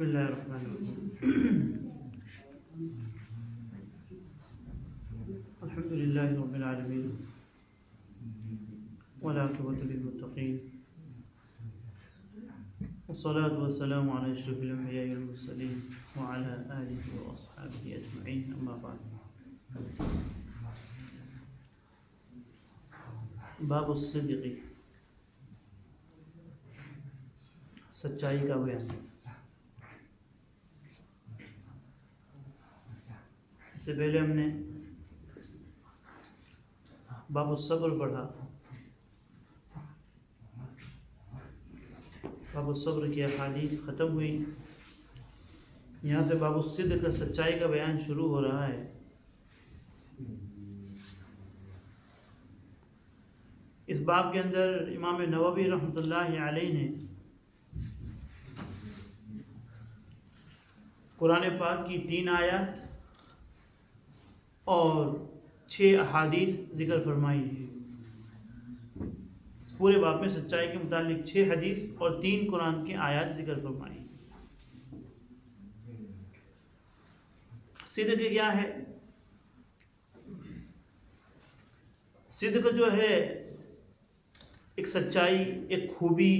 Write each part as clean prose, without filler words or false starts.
الله الرحمن الرحيم الحمد لله رب العالمين والعاقبة للمتقين والصلاة والسلام على أشرف الأنبياء والمرسلين وعلى آله وأصحابه أجمعين أما بعد باب الصدق سچائی کا بیان. اس سے پہلے ہم نے باب الصبر پڑھا. باب الصبر کی احادیث ختم ہوئی. یہاں سے باب الصدق سچائی کا بیان شروع ہو رہا ہے. اس باب کے اندر امام نووی رحمۃ اللہ علیہ نے قرآن پاک کی 3 آیات اور 6 احادیث ذکر فرمائی ہے. پورے باب میں سچائی کے متعلق 6 حدیث اور 3 قرآن کی آیات ذکر فرمائی. صدق کیا ہے؟ صدق جو ہے ایک سچائی، ایک خوبی،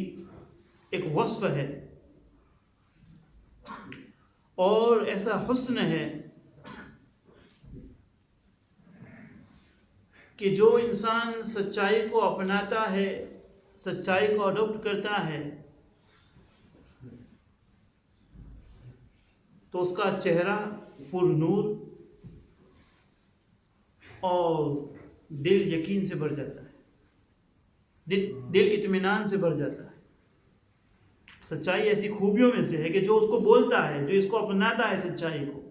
ایک وصف ہے اور ایسا حسن ہے کہ جو انسان سچائی کو اپناتا ہے، سچائی کو اڈاپٹ کرتا ہے، تو اس کا چہرہ پر نور اور دل یقین سے بھر جاتا ہے، دل اطمینان سے بھر جاتا ہے. سچائی ایسی خوبیوں میں سے ہے کہ جو اس کو بولتا ہے، جو اس کو اپناتا ہے سچائی کو،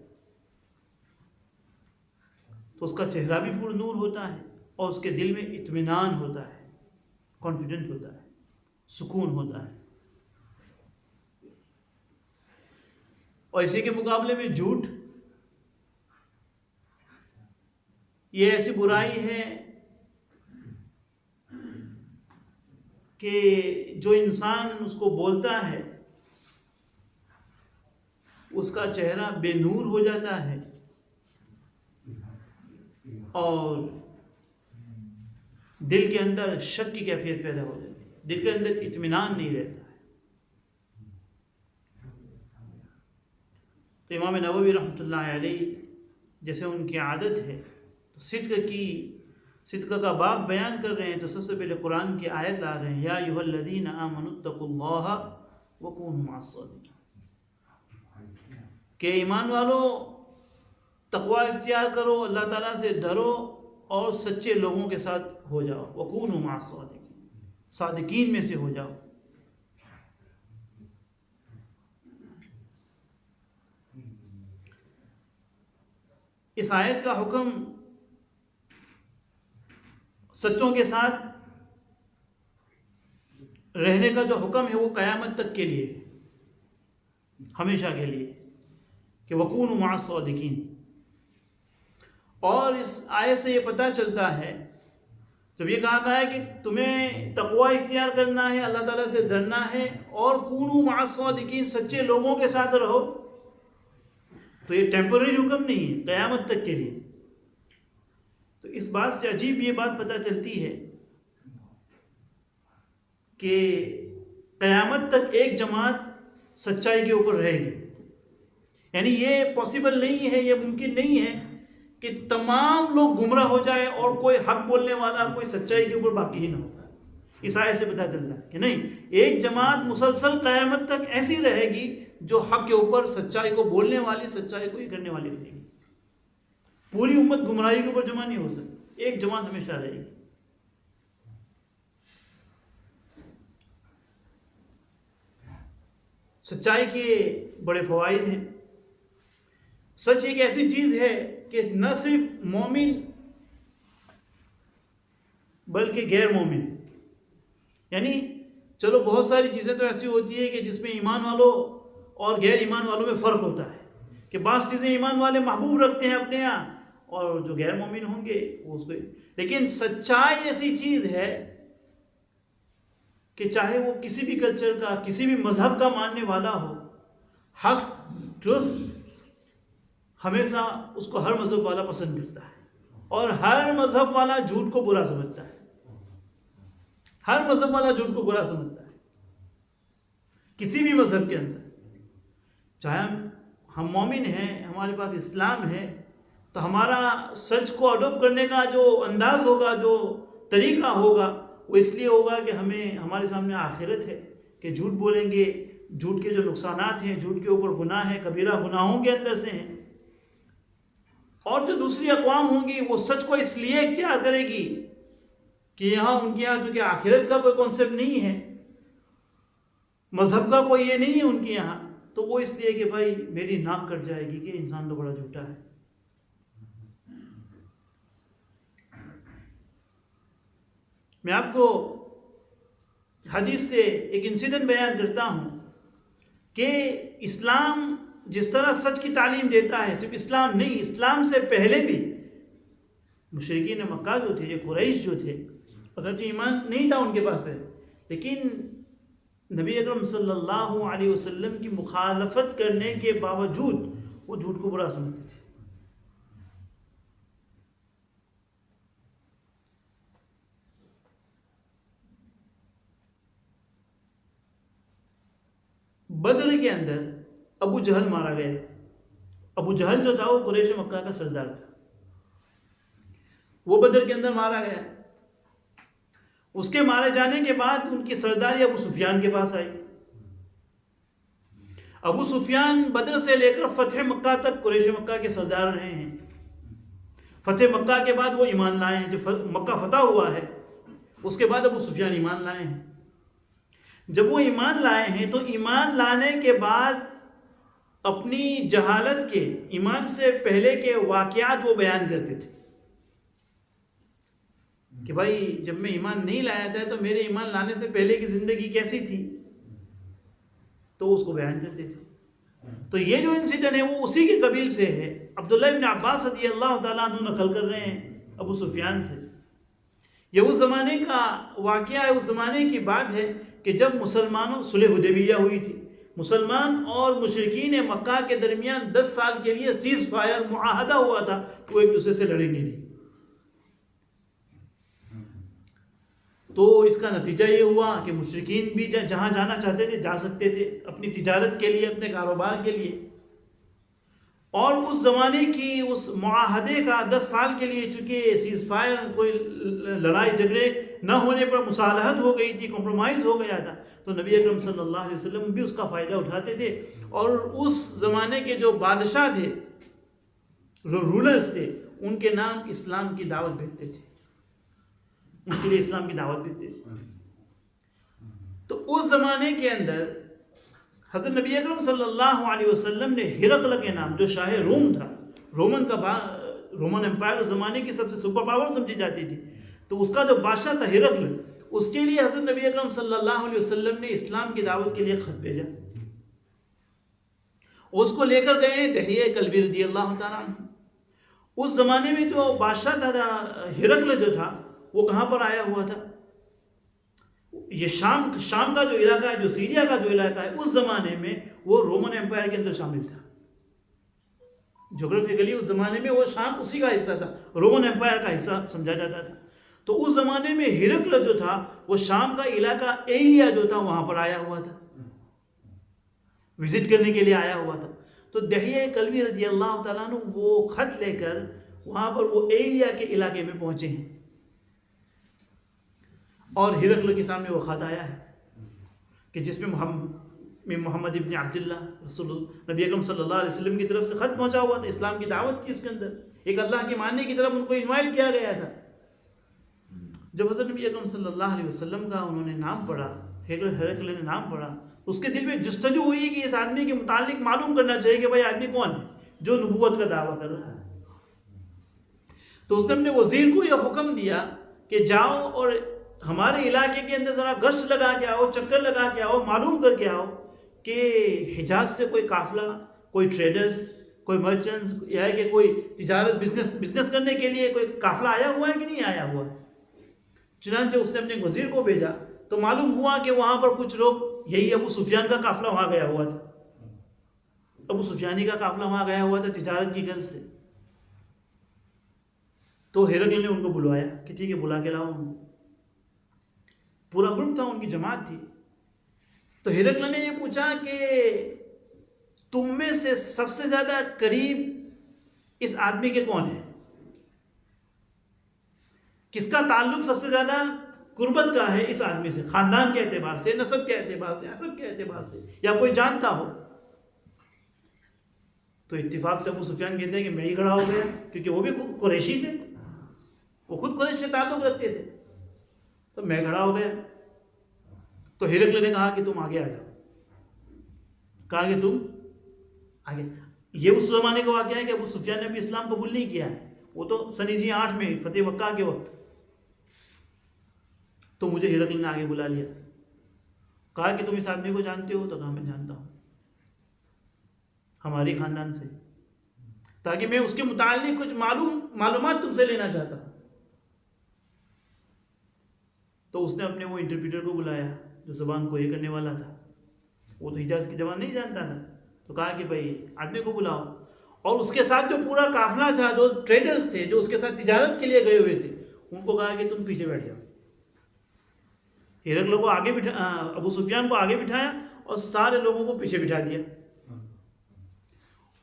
تو اس کا چہرہ بھی پر نور ہوتا ہے اور اس کے دل میں اطمینان ہوتا ہے، کانفیڈنٹ ہوتا ہے، سکون ہوتا ہے. اور اسی کے مقابلے میں جھوٹ، یہ ایسی برائی ہے کہ جو انسان اس کو بولتا ہے اس کا چہرہ بے نور ہو جاتا ہے اور دل کے اندر شک کی کیفیت پیدا ہو جاتی ہے، دل کے اندر اطمینان نہیں رہتا ہے. تو امام نووی رحمۃ اللہ علیہ جیسے ان کی عادت ہے صدق کا باب بیان کر رہے ہیں تو سب سے پہلے قرآن کی آیت لا رہے ہیں، یا ایھا الذین آمنوا اتقوا اللہ وکونوا مع الصادقین، کہ ایمان والو تقوی اختیار کرو، اللہ تعالیٰ سے ڈرو اور سچے لوگوں کے ساتھ ہو جاؤ. وکونوا مع الصادقین، صادقین میں سے ہو جاؤ. اس آیت کا حکم سچوں کے ساتھ رہنے کا جو حکم ہے وہ قیامت تک کے لیے، ہمیشہ کے لیے، کہ وکونوا مع الصادقین. اور اس آیت سے یہ پتہ چلتا ہے، جب یہ کہا گیا ہے کہ تمہیں تقوی اختیار کرنا ہے، اللہ تعالیٰ سے ڈرنا ہے اور کونوا مع الصادقین، سچے لوگوں کے ساتھ رہو، تو یہ ٹیمپرری حکم نہیں ہے، قیامت تک کے لیے. تو اس بات سے عجیب یہ بات پتہ چلتی ہے کہ قیامت تک ایک جماعت سچائی کے اوپر رہے گی. یعنی یہ پاسبل نہیں ہے، یہ ممکن نہیں ہے کہ تمام لوگ گمراہ ہو جائے اور کوئی حق بولنے والا، کوئی سچائی کے اوپر باقی ہی نہ ہوتا. اس آیت سے پتہ چلتا ہے کہ نہیں، ایک جماعت مسلسل قیامت تک ایسی رہے گی جو حق کے اوپر، سچائی کو بولنے والی، سچائی کو یہ کرنے والی رہے گی. پوری امت گمراہی کے اوپر جمع نہیں ہو سکتی، ایک جماعت ہمیشہ رہے گی. سچائی کے بڑے فوائد ہیں. سچ ایک ایسی چیز ہے کہ نہ صرف مومن بلکہ غیر مومن، یعنی چلو بہت ساری چیزیں تو ایسی ہوتی ہے کہ جس میں ایمان والوں اور غیر ایمان والوں میں فرق ہوتا ہے، کہ بعض چیزیں ایمان والے محبوب رکھتے ہیں اپنے یہاں اور جو غیر مومن ہوں گے وہ اس کو. لیکن سچائی ایسی چیز ہے کہ چاہے وہ کسی بھی کلچر کا، کسی بھی مذہب کا ماننے والا ہو، حق ٹروتھ ہمیشہ اس کو ہر مذہب والا پسند کرتا ہے، اور ہر مذہب والا جھوٹ کو برا سمجھتا ہے، ہر مذہب والا جھوٹ کو برا سمجھتا ہے، کسی بھی مذہب کے اندر، چاہے ہم مومن ہیں، ہمارے پاس اسلام ہے، تو ہمارا سچ کو اڈاپٹ کرنے کا جو انداز ہوگا، جو طریقہ ہوگا، وہ اس لیے ہوگا کہ ہمارے سامنے آخرت ہے، کہ جھوٹ بولیں گے، جھوٹ کے جو نقصانات ہیں، جھوٹ کے اوپر گناہ ہے، کبیرہ گناہوں کے اندر سے ہیں، اور جو دوسری اقوام ہوں گی وہ سچ کو اس لیے اختیار کرے گی کہ یہاں ان کے یہاں چونکہ آخرت کا کوئی کانسیپٹ نہیں ہے، مذہب کا کوئی یہ نہیں ہے ان کے یہاں، تو وہ اس لیے کہ بھائی میری ناک کٹ جائے گی کہ انسان تو بڑا جھوٹا ہے۔ میں آپ کو حدیث سے ایک انسیڈنٹ بیان کرتا ہوں کہ اسلام جس طرح سچ کی تعلیم دیتا ہے، صرف اسلام نہیں، اسلام سے پہلے بھی مشرکین مکہ جو تھے، یہ قریش جو تھے، اگرچہ ایمان نہیں تھا ان کے پاس پہلے، لیکن نبی اکرم صلی اللہ علیہ وسلم کی مخالفت کرنے کے باوجود وہ جھوٹ کو برا سمجھتے تھے۔ بدر کے اندر ابو جہل مارا گیا۔ ابو جہل جو تھا وہ قریش مکہ کا سردار تھا، وہ بدر کے اندر مارا گیا۔ اس کے مارے جانے کے بعد ان کی سرداری ابو سفیان کے پاس آئی۔ ابو سفیان بدر سے لے کر فتح مکہ تک قریش مکہ کے سردار رہے ہیں۔ فتح مکہ کے بعد وہ ایمان لائے ہیں، جب مکہ فتح ہوا ہے اس کے بعد ابو سفیان ایمان لائے ہیں۔ جب وہ ایمان لائے ہیں تو ایمان لانے کے بعد اپنی جہالت کے، ایمان سے پہلے کے واقعات وہ بیان کرتے تھے کہ بھائی جب میں ایمان نہیں لایا تھا تو میرے ایمان لانے سے پہلے کی زندگی کیسی تھی، تو اس کو بیان کرتے تھے۔ تو یہ جو انسیڈنٹ ہے وہ اسی کے قبیل سے ہے۔ عبداللہ ابن عباس رضی اللہ تعالیٰ عنہ نقل کر رہے ہیں ابو سفیان سے۔ یہ اس زمانے کا واقعہ ہے، اس زمانے کی بات ہے کہ جب مسلمانوں صلح حدیبیہ ہوئی تھی، مسلمان اور مشرکین مکہ کے درمیان 10 سال کے لیے سیز فائر معاہدہ ہوا تھا کہ وہ ایک دوسرے سے لڑیں گے نہیں۔ تو اس کا نتیجہ یہ ہوا کہ مشرکین بھی جہاں جانا چاہتے تھے جا سکتے تھے، اپنی تجارت کے لیے، اپنے کاروبار کے لیے، اور اس زمانے کی اس معاہدے کا 10 سال کے لیے چونکہ سیز فائر، کوئی لڑائی جھگڑے نہ ہونے پر مصالحت ہو گئی تھی، کمپرومائز ہو گیا تھا، تو نبی اکرم صلی اللہ علیہ وسلم بھی اس کا فائدہ اٹھاتے تھے، اور اس زمانے کے جو بادشاہ تھے، رولرز تھے، ان کے نام اسلام کی دعوت بھیجتے تھے، ان کے لیے اسلام کی دعوت دیتے تھے۔ تو اس زمانے کے اندر حضرت نبی اکرم صلی اللہ علیہ وسلم نے ہرقل کے نام، جو شاہ روم تھا، رومن امپائر اس زمانے کی سب سے سپر پاور سمجھی جاتی تھی، تو اس کا جو بادشاہ تھا ہرقل، اس کے لیے حضرت نبی اکرم صلی اللہ علیہ وسلم نے اسلام کی دعوت کے لیے خط بھیجا۔ اس کو لے کر گئے دحیہ کلبی رضی اللہ تعالیٰ عنہ۔ اس زمانے میں جو بادشاہ تھا ہرقل جو تھا، وہ کہاں پر آیا ہوا تھا؟ یہ شام کا جو علاقہ ہے، جو سیریا کا جو علاقہ ہے، اس زمانے میں وہ رومن امپائر کے اندر شامل تھا۔ جغرافیکلی اس زمانے میں وہ شام اسی کا حصہ تھا، رومن امپائر کا حصہ سمجھا جاتا تھا۔ تو اس زمانے میں ہرقل جو تھا وہ شام کا علاقہ ایلیا جو تھا وہاں پر آیا ہوا تھا، وزٹ کرنے کے لیے آیا ہوا تھا۔ تو دحیہ کلبی رضی اللہ تعالیٰ عنہ وہ خط لے کر وہاں پر وہ ایلیا کے علاقے میں پہنچے ہیں، اور ہرقل کے سامنے وہ خط آیا ہے کہ جس میں محمد ابن عبداللہ نبی اکرم صلی اللہ علیہ وسلم کی طرف سے خط پہنچا ہوا تھا، اسلام کی دعوت تھی اس کے اندر، ایک اللہ کے ماننے کی طرف ان کو انوائٹ کیا گیا تھا۔ جب حضرت نبی اکرم صلی اللہ علیہ وسلم کا انہوں نے نام پڑھا، ہرقل نے نام پڑھا، اس کے دل میں جستجو ہوئی کہ اس آدمی کے متعلق معلوم کرنا چاہیے کہ بھائی آدمی کون ہے جو نبوت کا دعویٰ کر رہا ہے۔ تو اس نے اپنے وزیر کو یہ حکم دیا کہ جاؤ اور ہمارے علاقے کے اندر ذرا گشت لگا کے آؤ، چکر لگا کے آؤ، معلوم کر کے آؤ کہ حجاز سے کوئی قافلہ، کوئی ٹریڈرز، کوئی مرچنٹس، یا کہ کوئی تجارت بزنس کرنے کے لیے کوئی قافلہ آیا ہوا ہے کہ نہیں آیا ہوا ہے۔ چنانچہ اس نے اپنے وزیر کو بھیجا تو معلوم ہوا کہ وہاں پر کچھ لوگ، یہی ابو سفیان کا قافلہ وہاں گیا ہوا تھا۔ ابو سفیانی کا قافلہ وہاں گیا ہوا تھا تجارت کی غرض سے. تو ہرقل نے ان کو بلوایا کہ ٹھیک ہے بلا کے لاؤ. پورا گروپ تھا، ان کی جماعت تھی. تو ہرقل نے یہ پوچھا کہ تم میں سے سب سے زیادہ قریب اس آدمی کے کون ہے؟ کس کا تعلق سب سے زیادہ قربت کا ہے اس آدمی سے، خاندان کے اعتبار سے، نسب کے اعتبار سے، حسب کے اعتبار سے، یا کوئی جانتا ہو؟ تو اتفاق سے ابو سفیان کہتے ہیں کہ میں ہی کھڑا ہو گیا، کیونکہ وہ بھی قریشی تھے، وہ خود قریش سے تعلق رکھتے تھے. تو میں کھڑا ہو گیا. تو ہرقل نے کہا کہ تم آگے آ جاؤ. کہا کہ تم آگے. یہ اس زمانے کا واقعہ ہے کہ ابو سفیان نے بھی اسلام قبول نہیں کیا ہے، وہ تو سنجی 8 میں فتح مکہ کے وقت. تو مجھے ہرقل نے آگے بلا لیا. کہا کہ تم اس آدمی کو جانتے ہو؟ تو کہا میں جانتا ہوں، ہماری خاندان سے، تاکہ میں اس کے متعلق کچھ معلومات تم سے لینا چاہتا ہوں. تو اس نے اپنے وہ انٹرپریٹر کو بلایا جو زبان کو یہ کرنے والا تھا. وہ تو حجاز کی زبان نہیں جانتا تھا. تو کہا کہ بھائی آدمی کو بلاؤ، اور اس کے ساتھ جو پورا قافلہ تھا، جو ٹریڈرز تھے جو اس کے ساتھ تجارت کے لیے گئے ہوئے تھے، ان کو کہا کہ تم پیچھے بیٹھ جاؤ. ہرقل کو آگے ابو سفیان کو آگے بٹھایا اور سارے لوگوں کو پیچھے بٹھا دیا.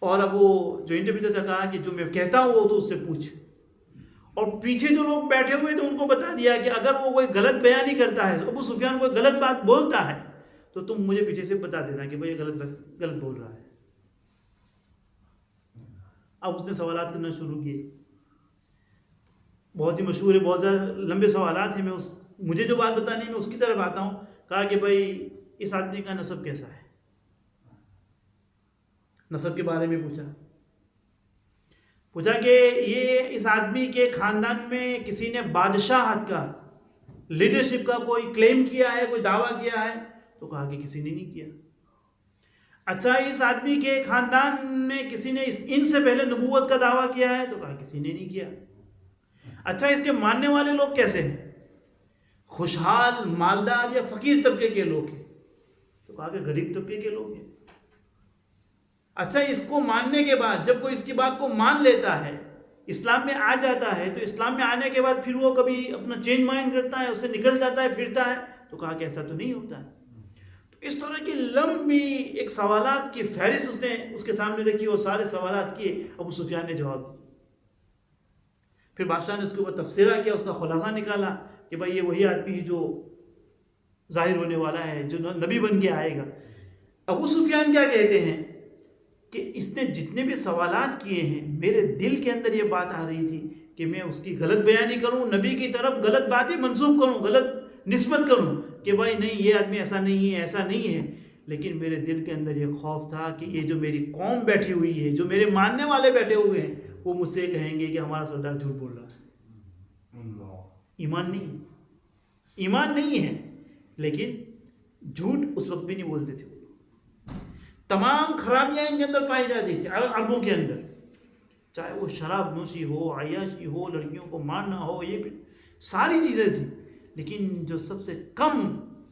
اور اب وہ جو انٹرپریٹر تھا کہا کہ جو میں کہتا ہوں وہ تو اس سے پوچھ. اور پیچھے جو لوگ بیٹھے ہوئے تھے ان کو بتا دیا کہ اگر وہ کوئی غلط بیانی کرتا ہے، ابو سفیان کوئی غلط بات بولتا ہے، تو تم مجھے پیچھے سے بتا دینا کہ بھائی غلط بول رہا ہے. اب اس نے سوالات کرنا شروع کیے. بہت ہی مشہور ہے، بہت زیادہ لمبے سوالات ہیں. مجھے جو بات بتانی ہے میں اس کی طرف آتا ہوں. کہا کہ بھائی اس آدمی کا نسب کیسا ہے؟ نسب کے بارے میں پوچھا کہ یہ اس آدمی کے خاندان میں کسی نے بادشاہت کا، لیڈرشپ کا کوئی کلیم کیا ہے، کوئی دعویٰ کیا ہے؟ تو کہا کہ کسی نے نہیں کیا. اچھا اس آدمی کے خاندان میں کسی نے ان سے پہلے نبوت کا دعویٰ کیا ہے؟ تو کہا کسی نے نہیں کیا. اچھا اس کے ماننے والے لوگ کیسے ہیں؟ خوشحال، مالدار یا فقیر طبقے کے لوگ ہیں؟ تو کہا کہ غریب طبقے کے لوگ ہیں. اچھا اس کو ماننے کے بعد جب کوئی اس کی بات کو مان لیتا ہے، اسلام میں آ جاتا ہے، تو اسلام میں آنے کے بعد پھر وہ کبھی اپنا چینج مائنڈ کرتا ہے، اس سے نکل جاتا ہے، پھرتا ہے؟ تو کہا کہ ایسا تو نہیں ہوتا ہے. تو اس طرح کی لمبی ایک سوالات کی فہرست اس نے اس کے سامنے رکھی، اور سارے سوالات کیے. ابو سفیان نے جواب دیا. پھر بادشاہ نے اس کے اوپر تبصرہ کیا، اس کا خلاصہ نکالا کہ بھائی یہ وہی آدمی ہے جو ظاہر ہونے والا ہے، جو نبی بن کے آئے گا. ابو سفیان کیا کہتے ہیں کہ اس نے جتنے بھی سوالات کیے ہیں، میرے دل کے اندر یہ بات آ رہی تھی کہ میں اس کی غلط بیانی کروں، نبی کی طرف غلط باتیں منسوب کروں، غلط نسبت کروں کہ بھائی نہیں یہ آدمی ایسا نہیں ہے، ایسا نہیں ہے. لیکن میرے دل کے اندر یہ خوف تھا کہ یہ جو میری قوم بیٹھی ہوئی ہے، جو میرے ماننے والے بیٹھے ہوئے ہیں، وہ مجھ سے کہیں گے کہ ہمارا سردار جھوٹ بول رہا ہے. ایمان نہیں ہے، لیکن جھوٹ اس وقت بھی نہیں بولتے تھے. تمام خرابیاں ان کے اندر پائی جاتی تھی عربوں کے اندر، چاہے وہ شراب نوشی ہو، عیاشی ہو، لڑکیوں کو مارنا ہو، یہ ساری چیزیں تھیں. لیکن جو سب سے کم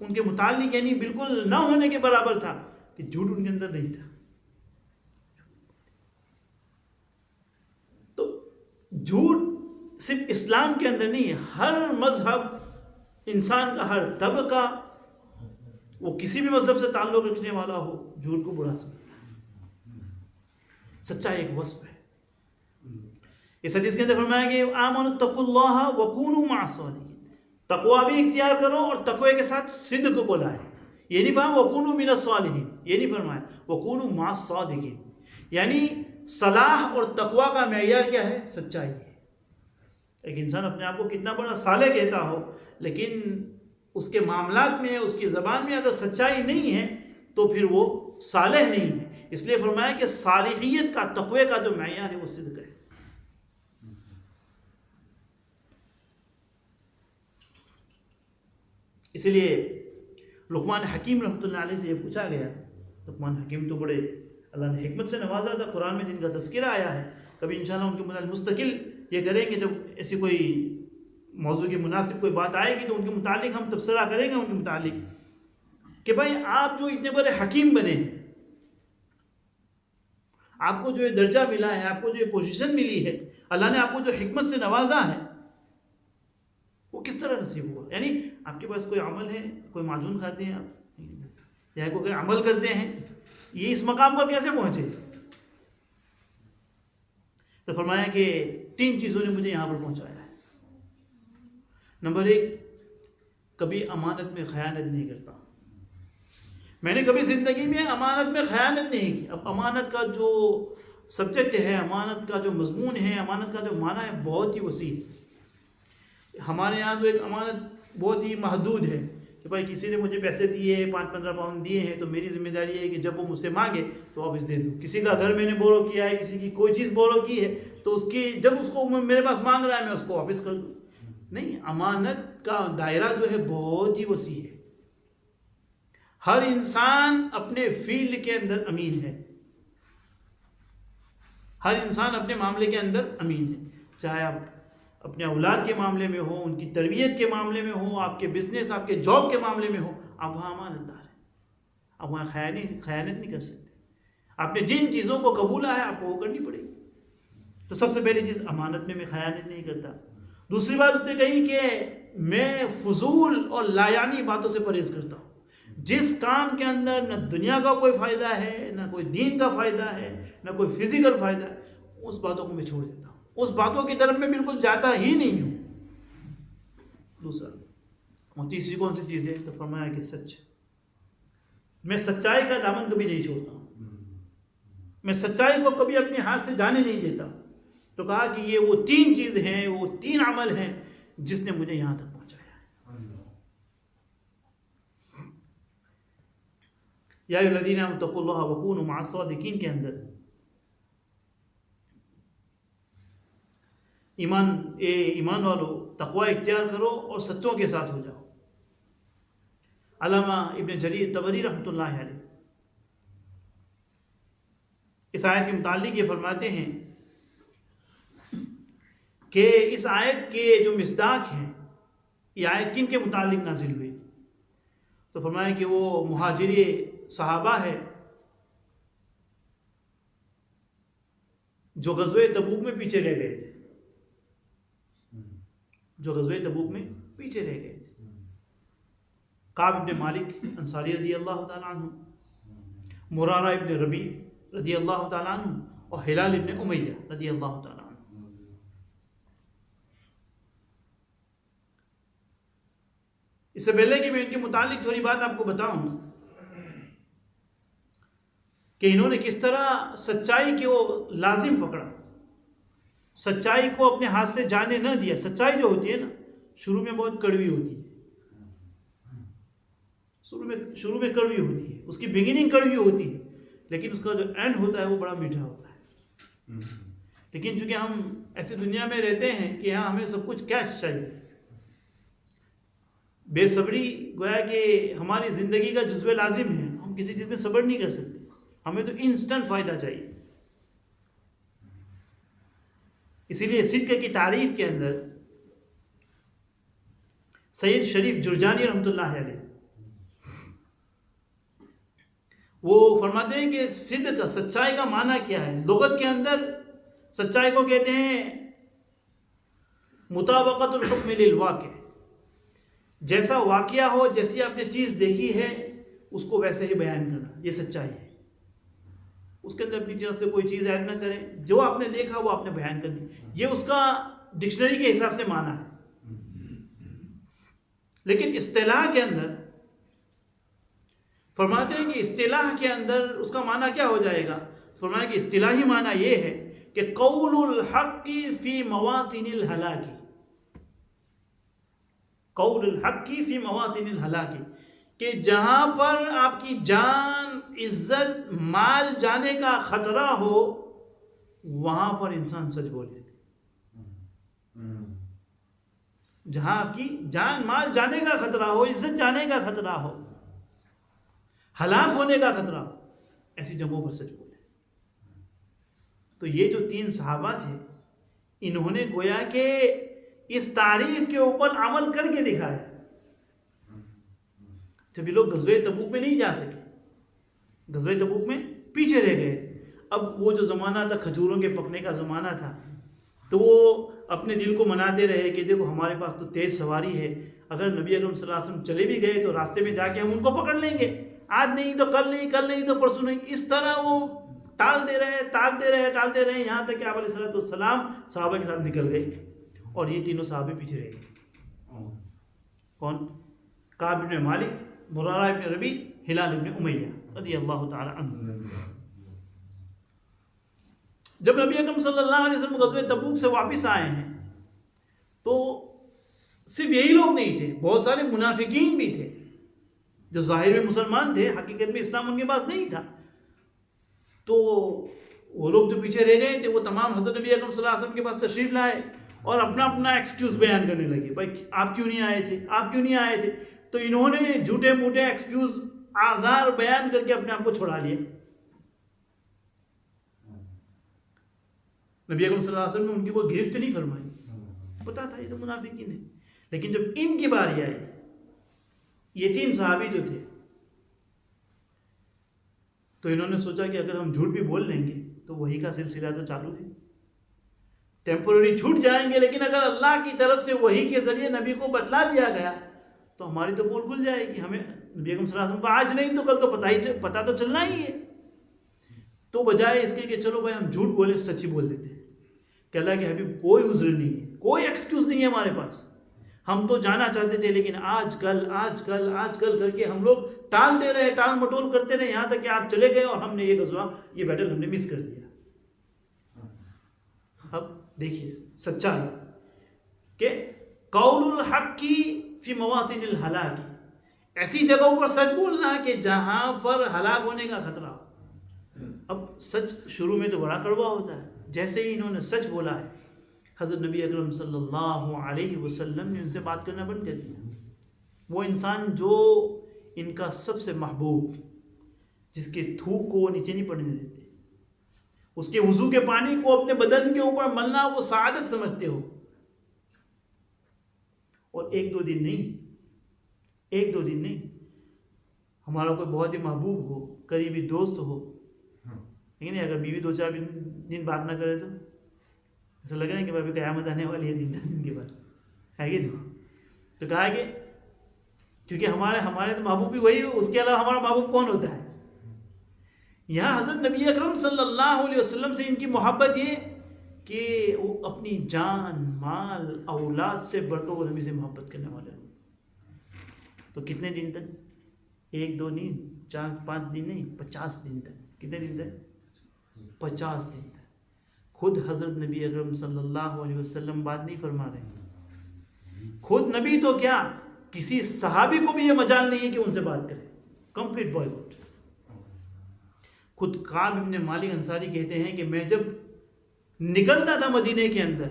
ان کے متعلق یعنی بالکل نہ ہونے کے برابر تھا کہ جھوٹ ان کے اندر نہیں تھا. تو جھوٹ صرف اسلام کے اندر نہیں ہے، ہر مذہب، انسان کا ہر طبقہ، وہ کسی بھی مذہب سے تعلق رکھنے والا ہو، جھوٹ کو برا سمجھتا ہے. سچائی ایک وصف ہے. اس حدیث کے اندر فرمایا کہ آمنوا اتقوا اللہ وکونوا مع الصادقین، تقوی بھی اختیار کرو اور تقوی کے ساتھ صدق کو لائے. یہ نہیں فرمایا وکونوا من الصالحین، یہ نہیں فرمایا وکونوا مع الصادقین. یعنی صلاح اور تقوی کا معیار کیا ہے؟ سچائی ہے. ایک انسان اپنے آپ کو کتنا بڑا صالح کہتا ہو، لیکن اس کے معاملات میں، اس کی زبان میں اگر سچائی نہیں ہے تو پھر وہ صالح نہیں ہے. اس لیے فرمایا کہ صالحیت کا، تقوی کا جو معیار ہے وہ صدق ہے. اسی لیے لقمان حکیم رحمۃ اللہ علیہ سے یہ پوچھا گیا. لقمان حکیم تو بڑے اللہ نے حکمت سے نوازا تھا، قرآن میں جن کا تذکرہ آیا ہے. کبھی انشاءاللہ ان کے متعلق مستقل یہ کریں گے، جب ایسی کوئی موضوع کی مناسب کوئی بات آئے گی تو ان کے متعلق ہم تبصرہ کریں گے ان کے متعلق کہ بھائی آپ جو اتنے بڑے حکیم بنے ہیں، آپ کو جو یہ درجہ ملا ہے، آپ کو جو یہ پوزیشن ملی ہے، اللہ نے آپ کو جو حکمت سے نوازا ہے، وہ کس طرح نصیب ہوا؟ یعنی آپ کے پاس کوئی عمل ہے، کوئی معجون کھاتے ہیں آپ، یا کوئی عمل کرتے ہیں، یہ اس مقام پر کیسے پہنچے؟ تو فرمایا کہ 3 چیزوں نے مجھے یہاں پر پہنچایا ہے۔ نمبر 1، کبھی امانت میں خیانت نہیں کرتا۔ میں نے کبھی زندگی میں امانت میں خیانت نہیں کی۔ اب امانت کا جو سبجیکٹ ہے، امانت کا جو مضمون ہے، امانت کا جو معنی ہے، بہت ہی وسیع ہے۔ ہمارے یہاں تو ایک امانت بہت ہی محدود ہے کہ بھائی کسی نے مجھے پیسے دیے ہیں، 5-15 پاؤنڈ دیے ہیں، تو میری ذمہ داری ہے کہ جب وہ مجھ سے مانگے تو واپس دے دوں۔ کسی کا گھر میں نے بورو کیا ہے، کسی کی کوئی چیز بورو کی ہے، تو اس کی جب اس کو میرے پاس مانگ رہا ہے میں اس کو واپس کر دوں۔ نہیں، امانت کا دائرہ جو ہے بہت ہی وسیع ہے۔ ہر انسان اپنے فیلڈ کے اندر امین ہے، ہر انسان اپنے معاملے کے اندر امین ہے، چاہے آپ اپنے اولاد کے معاملے میں ہو، ان کی تربیت کے معاملے میں ہو، آپ کے بزنس، آپ کے جاب کے معاملے میں ہو، آپ وہاں امانت دار ہیں، آپ وہاں خیانت نہیں کر سکتے۔ آپ نے جن چیزوں کو قبولا ہے آپ کو وہ کرنی پڑے گی۔ تو سب سے پہلی چیز امانت میں خیانت نہیں کرتا۔ دوسری بات اس نے کہی کہ میں فضول اور لایعنی باتوں سے پرہیز کرتا ہوں۔ جس کام کے اندر نہ دنیا کا کوئی فائدہ ہے، نہ کوئی دین کا فائدہ ہے، نہ کوئی فزیکل فائدہ ہے، اس باتوں کو میں چھوڑ دیتا ہوں، اس باتوں کی طرف میں بالکل جاتا ہی نہیں ہوں۔ دوسرا، اور تیسری کون سی چیز ہے؟ تو فرمایا کہ سچ، میں سچائی کا دامن کبھی نہیں چھوڑتا ہوں، میں سچائی کو کبھی اپنے ہاتھ سے جانے نہیں دیتا۔ تو کہا کہ یہ وہ 3 چیزیں ہیں، وہ 3 عمل ہیں جس نے مجھے یہاں تک پہنچایا ہے۔ یا ایھا الذین آمنوا اتقوا اللہ وکونوا مع الصادقین کے اندر ایمان والو تقوی اختیار کرو اور سچوں کے ساتھ ہو جاؤ۔ علامہ ابن جریر طبری رحمۃ اللہ علیہ اس آیت کے متعلق یہ فرماتے ہیں کہ اس آیت کے جو مصداق ہیں، یہ آیت کن کے متعلق نازل ہوئی؟ تو فرمایا کہ وہ مہاجری صحابہ ہے جو غزوہ تبوک میں پیچھے رہ گئے تھے، جو غزوہ تبوک میں پیچھے رہ گئے تھے۔ کعب ابن مالک انصاری رضی اللہ تعالیٰ عنہ، مرارہ ابن ربیع رضی اللہ تعالیٰ عنہ، اور ہلال ابن امیہ رضی اللہ تعالیٰ عنہ۔ اس سے پہلے کہ میں ان کے متعلق تھوڑی بات آپ کو بتاؤں کہ انہوں نے کس طرح سچائی کو لازم پکڑا، سچائی کو اپنے ہاتھ سے جانے نہ دیا۔ سچائی جو ہوتی ہے نا، شروع میں بہت کڑوی ہوتی ہے، شروع میں کڑوی ہوتی ہے، اس کی بگننگ کڑوی ہوتی ہے، لیکن اس کا جو اینڈ ہوتا ہے وہ بڑا میٹھا ہوتا ہے۔ لیکن چونکہ ہم ایسی دنیا میں رہتے ہیں کہ ہاں ہمیں سب کچھ کیش چاہیے، بے صبری گویا کہ ہماری زندگی کا جزو لازم ہے، ہم کسی چیز میں صبر نہیں کر سکتے، ہمیں تو انسٹنٹ فائدہ چاہیے۔ اسی لیے صدق کی تعریف کے اندر سید شریف جرجانی رحمۃ اللہ علیہ وہ فرماتے ہیں کہ صدق، سچائی کا معنی کیا ہے؟ لغت کے اندر سچائی کو کہتے ہیں مطابقت الحکم للواقع، جیسا واقعہ ہو، جیسی آپ نے چیز دیکھی ہے اس کو ویسے ہی بیان کرنا، یہ سچائی ہے۔ اس کے اندر اپنی طرف سے کوئی چیز ایڈ نہ کریں، جو آپ نے دیکھا وہ آپ نے بیان کرنی، یہ اس کا ڈکشنری کے حساب سے معنی ہے۔ لیکن اصطلاح کے اندر فرماتے ہیں کہ اصطلاح کے اندر اس کا معنی کیا ہو جائے گا؟ فرمایا کہ اصطلاحی معنی یہ ہے کہ قول الحق فی مواطن الہلاک، قول الحق فی مواطن الہلاک، کہ جہاں پر آپ کی جان، عزت، مال جانے کا خطرہ ہو وہاں پر انسان سچ بولے۔ جہاں آپ کی جان، مال جانے کا خطرہ ہو، عزت جانے کا خطرہ ہو، ہلاک ہونے کا خطرہ ہو، ایسی جگہوں پر سچ بولے۔ تو یہ جو 3 صحابہ تھے، انہوں نے گویا کہ اس تعریف کے اوپر عمل کر کے دکھایا۔ جب یہ لوگ غزوہ تبوک میں نہیں جا سکے، غزوہ تبوک میں پیچھے رہ گئے، اب وہ جو زمانہ تھا کھجوروں کے پکنے کا زمانہ تھا، تو وہ اپنے دل کو مناتے رہے کہ دیکھو ہمارے پاس تو تیز سواری ہے، اگر نبی اکرم صلی اللہ علیہ وسلم چلے بھی گئے تو راستے میں جا کے ہم ان کو پکڑ لیں گے، آج نہیں تو کل نہیں، کل نہیں تو پرسوں نہیں. اس طرح وہ ٹالتے رہے یہاں تک کہ آپ علیہ السلام صحابہ کے ساتھ نکل گئے اور یہ تینوں صحابے پیچھے رہ گئے. کون؟ کعب بن مالک، مرارہ بن ربیع، ہلال بن امیہ رضی اللہ تعالی عنہ. جب نبی اکرم صلی اللہ علیہ وسلم غزوہ تبوک سے واپس آئے ہیں تو صرف یہی لوگ نہیں تھے، بہت سارے منافقین بھی تھے جو ظاہر میں مسلمان تھے، حقیقت میں اسلام ان کے پاس نہیں تھا. تو وہ لوگ جو پیچھے رہ گئے تھے وہ تمام حضرت نبی اکرم صلی اللہ علیہ وسلم کے پاس تشریف لائے اور اپنا اپنا ایکسکیوز بیان کرنے لگے. بھائی آپ کیوں نہیں آئے تھے؟ تو انہوں نے جھوٹے موٹے ایکسکیوز، آزار بیان کر کے اپنے آپ کو چھڑا لیا. نبی اکرم صلی اللہ علیہ وسلم نے ان کی کوئی گرفت نہیں فرمائی، پتا تھا یہ تو منافقین ہیں. لیکن جب ان کی باری آئی، یہ تین صحابی جو تھے، تو انہوں نے سوچا کہ اگر ہم جھوٹ بھی بول لیں گے تو وہی کا سلسلہ تو چالو ہے، ٹیمپرری چھوٹ جائیں گے، لیکن اگر اللہ کی طرف سے وہی کے ذریعے نبی کو بتلا دیا گیا تو ہماری تو پول کھل جائے گی. ہمیں نبی اکرم صلی اللہ علیہ وسلم کو آج نہیں تو کل تو پتہ تو چلنا ہی ہے. تو بجائے اس کے کہ چلو بھائی ہم جھوٹ بولے، سچ ہی بول دیتے ہیں کہ اللہ کے حبیب کوئی عذر نہیں ہے، کوئی ایکسکیوز نہیں ہے ہمارے پاس، ہم تو جانا چاہتے تھے لیکن آج کل کر کے ہم لوگ ٹالتے رہے، ٹال مٹول کرتے رہے، یہاں تک کہ آپ چلے گئے اور ہم نے یہ غزوہ، یہ بیٹل ہم نے مس کر دیا. اب دیکھیے سچائی کہ قول الحق کی فی مواطن الہلاک، ایسی جگہوں پر سچ بولنا کہ جہاں پر ہلاک ہونے کا خطرہ ہو. اب سچ شروع میں تو بڑا کڑوا ہوتا ہے، جیسے ہی انہوں نے سچ بولا ہے حضرت نبی اکرم صلی اللہ علیہ وسلم نے ان سے بات کرنا بند کر دیا. وہ انسان جو ان کا سب سے محبوب، جس کے تھوک کو وہ نیچے نہیں پڑنے دیتے، اس کے وضو کے پانی کو اپنے بدن کے اوپر ملنا وہ سعادت سمجھتے ہو، اور ایک دو دن نہیں ہمارا کوئی بہت ہی محبوب ہو، قریبی دوست ہو، لیکن اگر بیوی دو چار دن بات نہ کرے تو ایسا لگے نا کہ ابھی قیامت آنے والی ہے دن کے بعد، ہے کہ نہیں؟ تو کہا کہ کیونکہ ہمارے تو محبوب بھی وہی، اس کے علاوہ ہمارا محبوب کون ہوتا ہے؟ یہاں حضرت نبی اکرم صلی اللہ علیہ وسلم سے ان کی محبت یہ کہ وہ اپنی جان، مال، اولاد سے بڑھ کر وہ نبی سے محبت کرنے والے لوگ. تو کتنے دن تک؟ ایک دو نہیں، 4-5 دن نہیں، 50 دن تک. کتنے دن تک؟ 50 دن تک. خود حضرت نبی اکرم صلی اللہ علیہ وسلم بات نہیں فرما رہے، خود نبی تو کیا کسی صحابی کو بھی یہ مجال نہیں ہے کہ ان سے بات کرے، کمپلیٹ بوائکاٹ. خود کعب بن مالک انصاری کہتے ہیں کہ میں جب نکلتا تھا مدینے کے اندر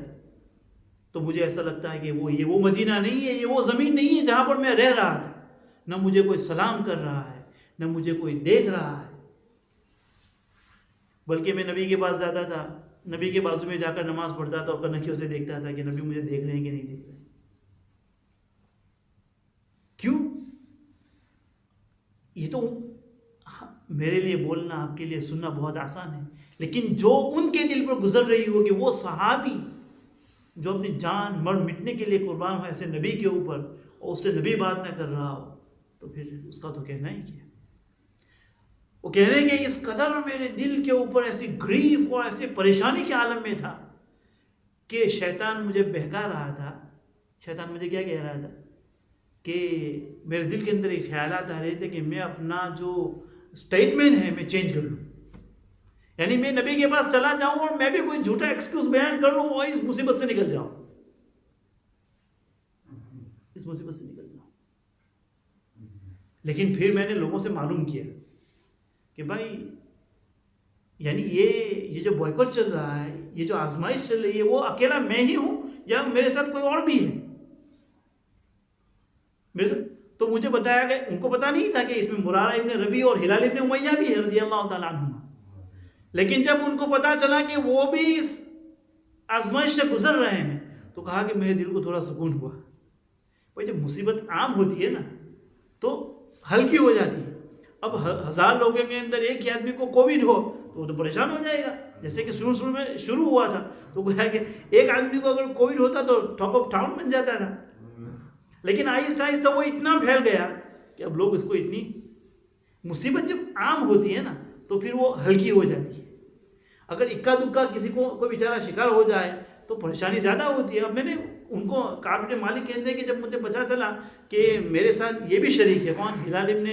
تو مجھے ایسا لگتا ہے کہ وہ مدینہ نہیں ہے، یہ وہ زمین نہیں ہے جہاں پر میں رہ رہا تھا. نہ مجھے کوئی سلام کر رہا ہے، نہ مجھے کوئی دیکھ رہا ہے، بلکہ میں نبی کے پاس جاتا تھا، نبی کے بازو میں جا کر نماز پڑھتا تھا اور کنکھیوں سے دیکھتا تھا کہ نبی مجھے دیکھ رہے ہیں کہ نہیں دیکھ رہے. کیوں؟ یہ تو میرے لیے بولنا، آپ کے لیے سننا بہت آسان ہے، لیکن جو ان کے دل پر گزر رہی ہو کہ وہ صحابی جو اپنی جان مر مٹنے کے لیے قربان ہو ایسے نبی کے اوپر، اور اس سے نبی بات نہ کر رہا ہو، تو پھر اس کا تو کہنا ہی کیا. وہ کہہ رہے کہ اس قدر میرے دل کے اوپر ایسی گریف اور ایسی پریشانی کے عالم میں تھا کہ شیطان مجھے بہکا رہا تھا. شیطان مجھے کیا کہہ رہا تھا کہ میرے دل کے اندر ایک خیالات آ رہے تھے کہ میں اپنا جو اسٹیٹمنٹ ہے میں چینج کر لوں، یعنی میں نبی کے پاس چلا جاؤں اور میں بھی کوئی جھوٹا ایکسکیوز بیان کر لوں اور اس مصیبت سے نکل جاؤں، اس مصیبت سے نکل جاؤں. لیکن پھر میں نے لوگوں سے معلوم کیا کہ بھائی یعنی یہ جو بوائکاٹ چل رہا ہے، یہ جو آزمائش چل رہی ہے، وہ اکیلا میں ہی ہوں یا میرے ساتھ کوئی اور بھی ہے میرے ساتھ. تو مجھے بتایا گیا، ان کو پتا نہیں تھا کہ اس میں مرارہ ابن ربیع اور ہلال ابن امیہ بھی ہے رضی اللہ تعالیٰ عنہما. لیکن جب ان کو پتا چلا کہ وہ بھی اس آزمائش سے گزر رہے ہیں تو کہا کہ میرے دل کو تھوڑا سکون ہوا. بھائی جب مصیبت عام ہوتی ہے نا تو ہلکی ہو جاتی ہے. اب 1000 لوگوں کے اندر ایک ہی آدمی کو کووڈ ہو تو وہ تو پریشان ہو جائے گا. جیسے کہ شروع میں شروع ہوا تھا تو گویا کہ ایک آدمی کو اگر کووڈ ہوتا تو ٹاپ آف ٹاؤن بن جاتا تھا. لیکن آہستہ آہستہ وہ اتنا پھیل گیا کہ اب لوگ اس کو اتنی مصیبت جب عام ہوتی ہے نا تو پھر وہ ہلکی ہو جاتی ہے. اگر اکا دکا کسی کو کوئی بیچارہ شکار ہو جائے تو پریشانی زیادہ ہوتی ہے. اب میں نے ان کو کعب بن مالک کہتے ہیں کہ جب مجھے پتا چلا کہ میرے ساتھ یہ بھی شریک ہے، کون؟ ہلال ابن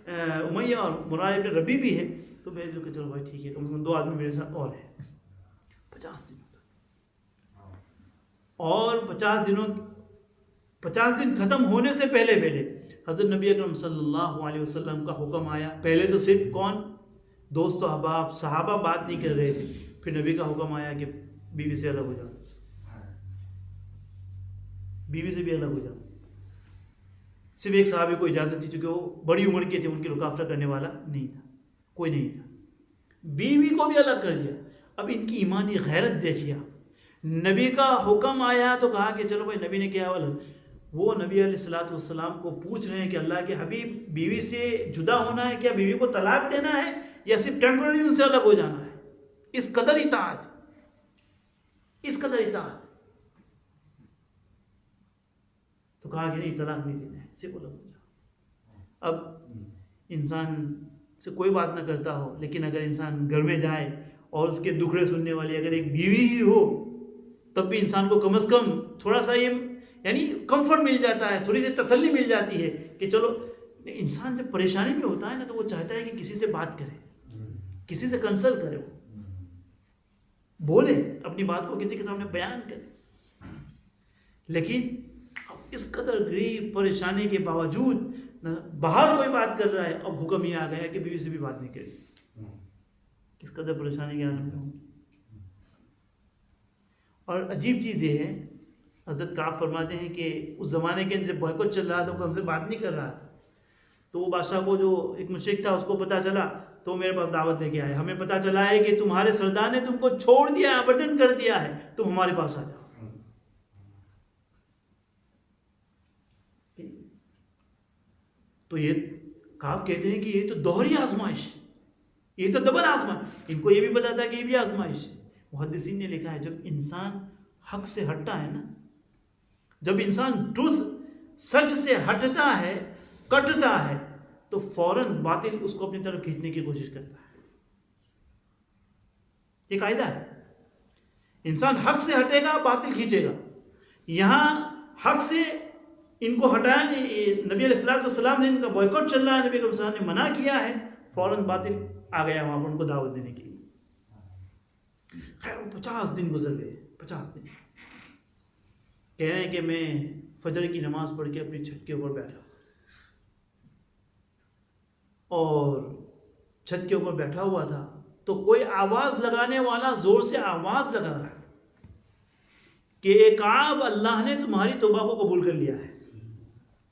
امیہ اور مرارہ ابن ربیع بھی ہے، تو میں نے کہا چلو بھائی ٹھیک ہے، کم سے کم 2 آدمی میرے ساتھ اور ہیں. 50 دن اور 50 دن ختم ہونے سے پہلے حضرت نبی اکرم صلی اللہ علیہ وسلم کا حکم آیا. پہلے تو صرف کون؟ دوست و احباب صحابہ بات نہیں کر رہے تھے، پھر نبی کا حکم آیا کہ بیوی سے الگ ہو جاؤ، بیوی سے بھی الگ ہو جاؤ. صرف ایک صحابی کو اجازت تھی چونکہ وہ بڑی عمر کے تھے، ان کی رکاوٹ کرنے والا نہیں تھا، کوئی نہیں تھا. بیوی کو بھی الگ کر دیا. اب ان کی ایمانی غیرت دیکھیے. نبی کا حکم آیا تو کہا کہ چلو بھائی، نبی نے کیا الگ. وہ نبی علیہ الصلوۃ والسلام کو پوچھ رہے ہیں کہ اللہ کے حبیب، بیوی سے جدا ہونا ہے کیا؟ بیوی کو طلاق دینا ہے یا صرف ٹیمپرری ان سے الگ ہو جانا ہے؟ اس قدر اطاعت، اس قدر اطاعت. تو کہا کہ نہیں، طلاق نہیں دینا ہے، صرف الگ ہو جاؤ. اب انسان سے کوئی بات نہ کرتا ہو، لیکن اگر انسان گھر میں جائے اور اس کے دکھڑے سننے والی اگر ایک بیوی ہی ہو، تب بھی انسان کو کم از کم تھوڑا سا یہ یعنی کمفرٹ مل جاتا ہے، تھوڑی سی تسلی مل جاتی ہے کہ چلو. انسان جب پریشانی میں ہوتا ہے نا تو وہ چاہتا ہے کہ کسی سے بات کرے، کسی سے کنسلٹ کرے، وہ بولے، اپنی بات کو کسی کے سامنے بیان کرے. لیکن اب اس قدر غریب پریشانی کے باوجود باہر کوئی بات کر رہا ہے، اب حکم یہ آ گیا کہ بیوی سے بھی بات نہیں کرے. کس قدر پریشانی کے عالم میں ہوں. اور عجیب چیز یہ ہے، حضرت کعب فرماتے ہیں کہ اس زمانے کے اندر جب بائیکاٹ چل رہا تھا تو ہم سے بات نہیں کر رہا تھا. تو وہ بادشاہ کو جو ایک مشرک تھا اس کو پتہ چلا تو میرے پاس دعوت لے کے آئے. ہمیں پتہ چلا ہے کہ تمہارے سردار نے تم کو چھوڑ دیا ہے، ابنڈن کر دیا ہے، تم ہمارے پاس آ جاؤ. تو یہ کعب کہتے ہیں کہ یہ تو دوہری آزمائش، یہ تو ڈبل آزمائش. ان کو یہ بھی پتا تھا کہ یہ بھی آزمائش ہے. محدثین نے لکھا ہے جب انسان حق سے ہٹتا ہے نا، جب انسان ٹروث سچ سے ہٹتا ہے، کٹتا ہے، تو فوراً باطل اس کو اپنی طرف کھینچنے کی کوشش کرتا ہے. یہ قاعدہ ہے. انسان حق سے ہٹے گا، باطل کھینچے گا. یہاں حق سے ان کو ہٹایا، نبی علیہ الصلوۃ والسلام نے ان کا بائیکاٹ چل رہا ہے، نبی علیہ السلام نے منع کیا ہے، فوراً باطل آ گیا وہاں پر ان کو دعوت دینے کے لیے. خیر 50 دن گزر گئے. 50 دن کہہ رہے ہیں کہ میں فجر کی نماز پڑھ کے اپنی چھت کے اوپر بیٹھا، اور چھت کے اوپر بیٹھا ہوا تھا تو کوئی آواز لگانے والا زور سے آواز لگا رہا تھا کہ اے کعب، اللہ نے تمہاری توبہ کو قبول کر لیا ہے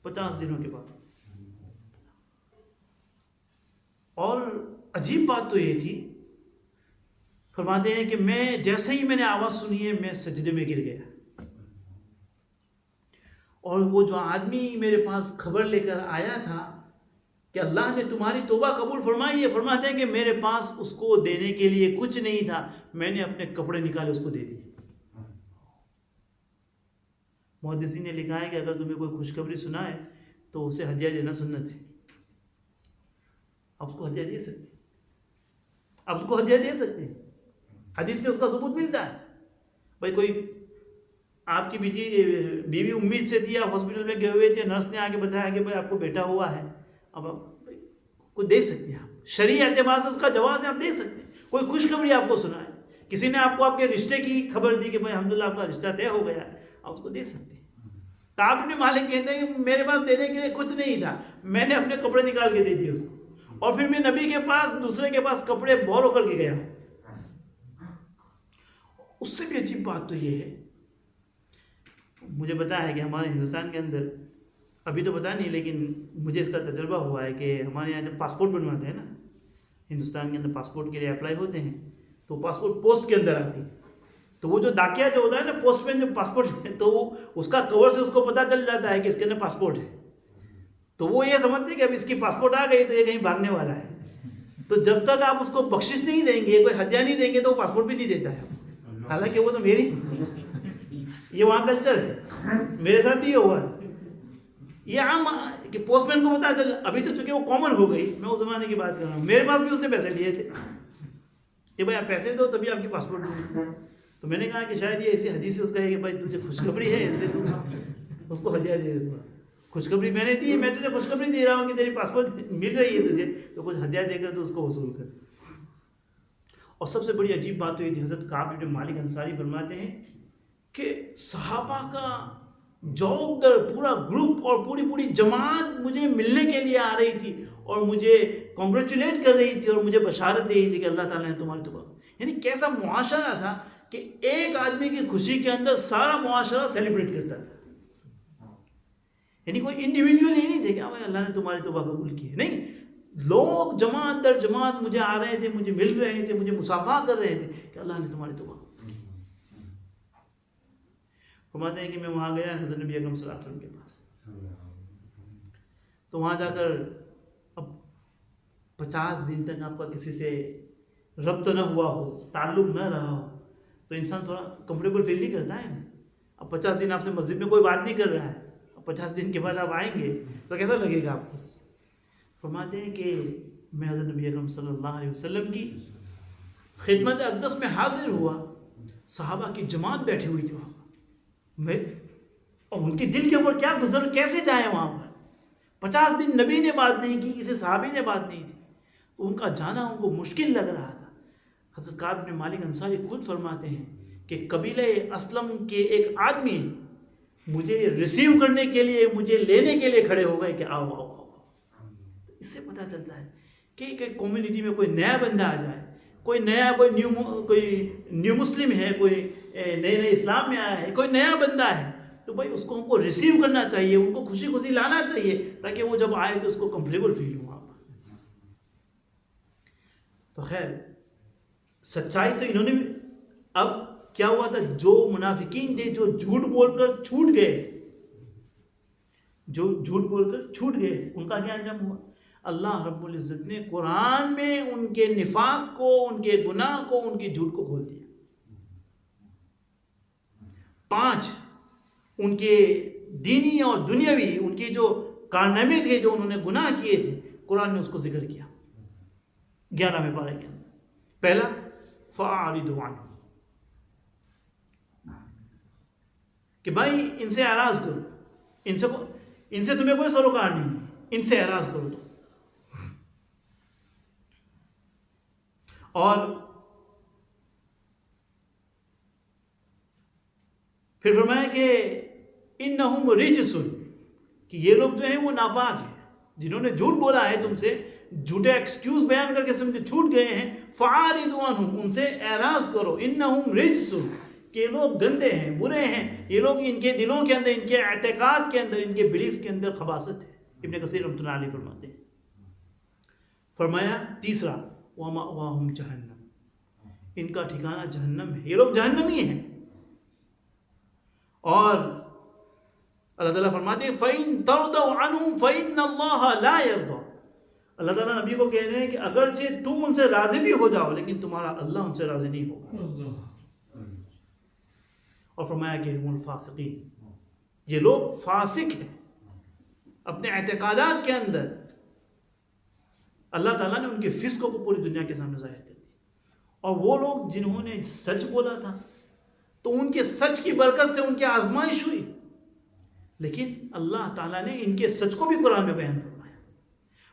50 دنوں کے بعد. اور عجیب بات تو یہ تھی، فرماتے ہیں کہ میں جیسے ہی میں نے آواز سنی ہے میں سجدے میں گر گیا. اور وہ جو آدمی میرے پاس خبر لے کر آیا تھا کہ اللہ نے تمہاری توبہ قبول فرمائی ہے، فرماتے ہیں کہ میرے پاس اس کو دینے کے لیے کچھ نہیں تھا، میں نے اپنے کپڑے نکالے اس کو دے دیے. محدثین نے لکھا ہے کہ اگر تمہیں کوئی خوشخبری سنائے تو اسے ہدیہ دینا سنت ہے. آپ اس کو ہدیہ دے سکتے ہیں، آپ اس کو ہدیہ دے سکتے ہیں. حدیث سے اس کا ثبوت ملتا ہے. بھائی کوئی آپ کی بیوی امید سے تھی، آپ ہاسپٹل میں گئے ہوئے تھے، نرس نے آ کے بتایا کہ بھائی آپ کو بیٹا ہوا ہے، اب آپ کو دے سکتے ہیں. آپ شرعی اعتبار سے اس کا جواز ہے، آپ دے سکتے ہیں. کوئی خوشخبری آپ کو سنائے، کسی نے آپ کو آپ کے رشتے کی خبر دی کہ بھائی الحمدللہ آپ کا رشتہ طے ہو گیا ہے، آپ اس کو دے سکتے ہیں. کعب بن مالک کہتے ہیں کہ میرے پاس دینے کے لیے کچھ نہیں تھا، میں نے اپنے کپڑے نکال کے دے دیے اس کو، اور پھر میں نبی کے پاس دوسرے کے پاس کپڑے بورو کر کے گیا. اس سے بھی عجیب بات تو یہ ہے، مجھے پتا ہے کہ ہمارے ہندوستان کے اندر ابھی تو پتا نہیں، لیکن مجھے اس کا تجربہ ہوا ہے کہ ہمارے یہاں جب پاسپورٹ بنواتے ہیں نا، ہندوستان کے اندر پاسپورٹ کے لیے اپلائی ہوتے ہیں تو پاسپورٹ پوسٹ کے اندر آتی ہے، تو وہ جو ڈاکیا جو ہوتا ہے نا، پوسٹ مین جو پاسپورٹ تو وہ اس کا کور سے اس کو پتہ چل جاتا ہے کہ اس کے اندر پاسپورٹ ہے. تو وہ یہ سمجھتے ہیں کہ اب اس کی پاسپورٹ آ گئی تو یہ کہیں بھاگنے والا ہے. تو جب تک آپ اس کو بخشش نہیں دیں گے, کوئی ہدیہ نہیں دیں گے, تو وہ پاسپورٹ بھی نہیں دیتا ہے. حالانکہ وہ تو میری, یہ وہاں کلچر ہے, میرے ساتھ بھی یہ ہوا. یہ عام کہ پوسٹ مین کو پتا چل, ابھی تو چونکہ وہ کامن ہو گئی, میں اس زمانے کی بات کر رہا ہوں, میرے پاس بھی اس نے پیسے لیے تھے کہ بھائی آپ پیسے دو تبھی آپ کی پاسپورٹ دوں. تو میں نے کہا کہ شاید یہ ایسی حدیث ہے اس کا ہے کہ بھائی تجھے خوشخبری ہے اس لیے تو اس کو ہدیہ دے دے. خوشخبری میں نے دی, میں تجھے خوشخبری دے رہا ہوں کہ تیری پاسپورٹ مل رہی ہے تجھے, تو کچھ ہدیہ دے کر تو اس کو وصول کر. اور سب سے بڑی عجیب بات تو یہ تھی, حضرت کعب بن مالک انصاری فرماتے ہیں کہ صحابہ کا جوک در پورا گروپ اور پوری جماعت مجھے ملنے کے لیے آ رہی تھی اور مجھے کنگریچولیٹ کر رہی تھی اور مجھے بشارت دے رہی تھی کہ اللہ تعالیٰ نے تمہاری توبہ. یعنی کیسا معاشرہ تھا کہ ایک آدمی کی خوشی کے اندر سارا معاشرہ سیلیبریٹ کرتا تھا. یعنی کوئی انڈیویجول ہی نہیں تھے کہ اللہ نے تمہاری توبہ قبول کی ہے, نہیں, لوگ جماعت در جماعت مجھے آ رہے تھے, مجھے مل رہے تھے, مجھے مصافحہ کر رہے تھے کہ اللہ نے تمہاری توبہ. فرماتے ہیں کہ میں وہاں گیا حضرت نبی اکرم صلی اللہ علیہ وسلم کے پاس, تو وہاں جا کر اب 50 دن تک آپ کا کسی سے ربط نہ ہوا ہو, تعلق نہ رہا ہو, تو انسان تھوڑا کمفرٹیبل فیل نہیں کرتا ہے نا. اب 50 دن آپ سے مسجد میں کوئی بات نہیں کر رہا ہے, اب 50 دن کے بعد آپ آئیں گے تو کیسا لگے گا آپ کو. فرماتے ہیں کہ میں حضرت نبی اکرم صلی اللہ علیہ وسلم کی خدمت اقدس میں حاضر ہوا, صحابہ کی جماعت بیٹھی ہوئی تھی وہاں میں, اور ان کے دل کے اوپر کیا گزر, کیسے جائیں وہاں پر. 50 دن نبی نے بات نہیں کی, کسی صحابی نے بات نہیں تھی, تو ان کا جانا ان کو مشکل لگ رہا تھا. حضرت کعب بن مالک انصاری خود فرماتے ہیں کہ قبیلہ اسلم کے ایک آدمی مجھے ریسیو کرنے کے لیے, مجھے لینے کے لیے کھڑے ہو گئے کہ آؤ آؤ آؤ. تو اس سے پتہ چلتا ہے کہ کمیونٹی میں کوئی نیا بندہ آ جائے, کوئی نیا, کوئی نیو مسلم ہے, کوئی نئے اسلام میں آیا ہے, کوئی نیا بندہ ہے, تو بھائی اس کو ہم کو ریسیو کرنا چاہیے, ان کو خوشی خوشی لانا چاہیے تاکہ وہ جب آئے تو اس کو کمفرٹیبل فیل ہو وہاں پر. تو خیر سچائی تو انہوں نے, اب کیا ہوا تھا, جو منافقین تھے جو جھوٹ بول کر چھوٹ گئے تھے, ان کا کیا انجام ہوا. اللہ رب العزت نے قرآن میں ان کے نفاق کو, ان کے گناہ کو, ان کی جھوٹ کو کھول دیا. 5 ان کے دینی اور دنیاوی ان کے جو کارنامے تھے, جو انہوں نے گناہ کیے تھے, قرآن نے اس کو ذکر کیا 11ویں پارے کے اندر. پہلا فَأَعْرِضُوا عَنْهُمْ, کہ بھائی ان سے اعراض کرو, ان سے تمہیں کوئی سروکار نہیں, ان سے اعراض کرو. تو اور پھر فرمایا کہ انہم رجس, کہ یہ لوگ جو ہیں وہ ناپاک ہیں, جنہوں نے جھوٹ بولا ہے تم سے, جھوٹے ایکسکیوز بیان کر کے سمجھے چھوٹ گئے ہیں. فَعَارِضُوا عَنْهُمْ, ان سے اعراض کرو. انہم رجس, کہ یہ لوگ گندے ہیں, برے ہیں, یہ لوگ ان کے دلوں کے اندر, ان کے اعتقاد کے اندر, ان کے بلیفز کے اندر خباثت ہے. ابن کثیر رحمۃ اللہ علیہ فرماتے ہیں. فرمایا تیسرا وَمَأْوَاهُمْ جَهَنَّمْ, ان کا ٹھکانہ جہنم ہے, یہ لوگ جہنمی ہیں. اور اللہ تعالیٰ فرماتے ہیں فَإِن تَرْضَوْا عَنْهُمْ فَإِنَّ اللَّهَ لَا يَرْضَى. اللہ تعالیٰ نبی کو کہہ رہے ہیں کہ اگرچہ تم ان سے راضی بھی ہو جاؤ لیکن تمہارا اللہ ان سے راضی نہیں ہوگا. اور فرمایا کہ ہم الفاسقین, یہ لوگ فاسق ہیں اپنے اعتقادات کے اندر. اللہ تعالیٰ نے ان کے فسق کو پوری دنیا کے سامنے ظاہر کر دی. اور وہ لوگ جنہوں نے سچ بولا تھا تو ان کے سچ کی برکت سے ان کی آزمائش ہوئی, لیکن اللہ تعالیٰ نے ان کے سچ کو بھی قرآن میں بیان فرمایا.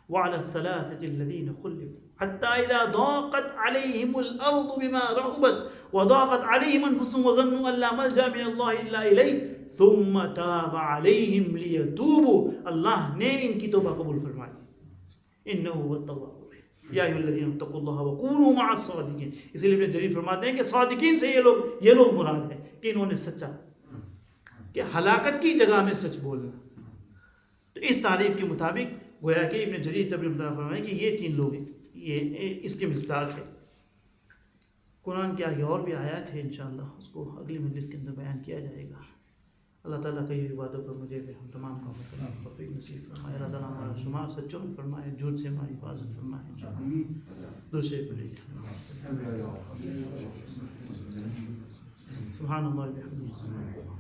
وَعَلَى الثَّلَاثَةِ الَّذِينَ خُلِّفُوا حَتَّى إِذَا ضَاقَتْ عَلَيْهِمُ الْأَرْضُ بِمَا رَحُبَتْ وَضَاقَتْ عَلَيْهِمْ أَنفُسُهُمْ وَظَنُّوا أَن لَّا مَلْجَأَ مِنَ اللَّهِ إِلَّا إِلَيْهِ ثُمَّ تَابَ عَلَيْهِمْ لِيَتُوبُوا. اللہ نے ان کی توبہ قبول فرمائی. إِنَّهُ هُوَ التَّوَّابُ الرَّحِيمُ يَا أَيُّهَا الَّذِينَ اتَّقُوا اللَّهَ وَكُونُوا مَعَ الصَّادِقِينَ. اسی لیے ابن جریر فرماتے ہیں کہ صادقین سے یہ لوگ مراد ہے کہ انہوں نے سچا, کہ ہلاکت کی جگہ میں سچ بولنا. تو اس تعریف کے مطابق گویا کہ ابن جریر طبری فرمایا کہ یہ 3 لوگ ہیں, یہ اس کے مصداق ہے. قرآن کے آگے اور بھی آیات ہے, انشاءاللہ اس کو اگلی مجلس کے اندر بیان کیا جائے گا. اللہ تعالیٰ کئی ہوئی باتوں پر مجھے بھی ہم تمام کا توفیق نصیب فرمائے. اللہ تعالیٰ ہمارا شمار سچوں میں فرمائے, جھوٹ سے ہماری حفاظت فرمائے. دوسرے کو لے سبحان اللہ بحمدہ.